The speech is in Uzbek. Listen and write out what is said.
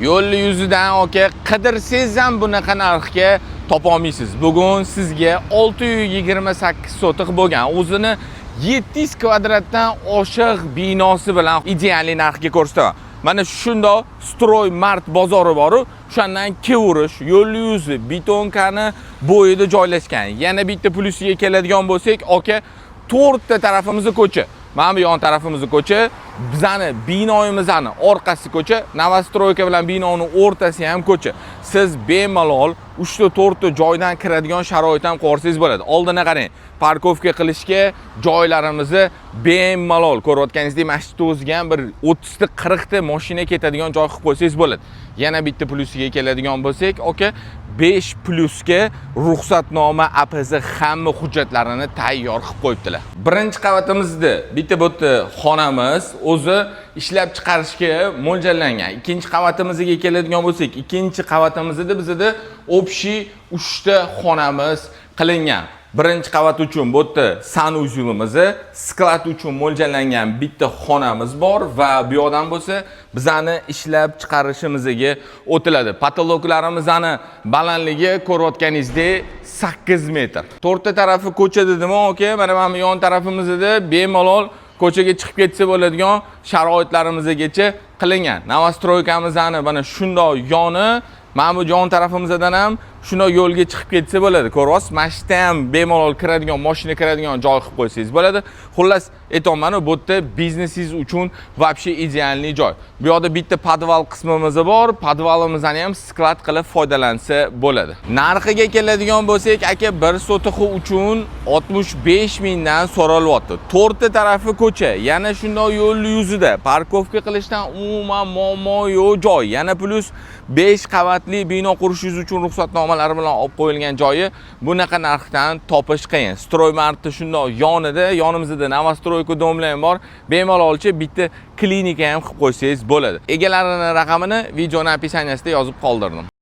Yo'l yuzidan aka qidirsangiz ham bunaqa narxga topa olmaysiz. Bugun sizga 628 sotiq bo'lgan o'zini 700 kvadratdan oshiq binosi bilan ideal narxga ko'rsataman. Mana shundoq Stroy Mart bozori bor-ku, o'shandan kevurish, yo'l yuzi, betonkani bo'yida joylashgan. Yana bitta plusiga keladigan bo'lsak, aka 4 ta tarafimizni ko'cha. Mana bu yon tarafimizni ko'cha, bizani binoyimizni orqasi ko'cha, Novostroyka bilan binoning o'rtasi ham ko'cha. Siz bemalol 3 ta 4 ta joydan kiradigan sharoit ham qo'rsangiz bo'ladi. Oldina qarang, parkovka qilishga joylarimizni bemalol ko'rayotganingizdek, masjid o'ziga ham bir 30 ta 40 ta mashina ketadigan joy qilib qo'ysangiz bo'ladi. Yana bitta plusiga keladigan bo'lsak, aka 5 plusga ruxsatnoma, APZ hamma hujjatlarini tayyor qilib qo'yibdilar. Birinchi qavatimizda bitta bo'tda xonamiz o'zi ishlab chiqarishga mo'ljallangan. Ikkinchi qavatimizga keladigan bo'lsak, ikkinchi qavatimizda bizda общий 3 ta xonamiz qilingan. Birinchi qavat uchun bu yerda sanuzelimiz, sklad uchun mo'ljallangan bitta xonamiz bor va bu yoqdan bo'lsa bizani ishlab chiqarishimizga o'tiladi. Patologlarimizni balandligi ko'rayotganingizdek 8 metr. 4 ta tarafi ko'cha dedimi aka? Mana bu yon tarafimizda bemalol ko'chaga chiqib ketsa bo'ladigan sharoitlarimizgacha qilingan. Novostroykamizni mana shundoq yoni, mana bu yon tarafimizdan ham shundoq yo'lga chiqib ketsa bo'ladi. Ko'ryapsiz, masjidda ham bemalol kiradigan, mashina kiradigan joy qilib qo'ysangiz bo'ladi. Xullas, aytayman, bu yerda biznesingiz uchun вообще idealniy joy. Bu yoqda bitta podval qismimiz bor. Podvalimizdan ham sklad qilib foydalansa bo'ladi. Narxiga keladigan bo'lsak, aka 1 sotiqi uchun 65 mingdan so'ralyapti. 4 ta tarafi ko'cha, yana shundoq yo'l yuzida, parkovka qilishdan umuman muammo yo'q joy. Yana plus 5 qavatli bino qurishingiz uchun ruxsatnomalari bilan olib qo'yilgan joyi bunaqa narxdan topish qiyin. Stroy Martda shundoq yonida, yonimizda Novostroyka domlar ham bor. Bemalolcha bitta klinika ham qilib qo'ysangiz bo'ladi. Egalarining raqamini videoning opisiyaniyasida yozib qoldirdim.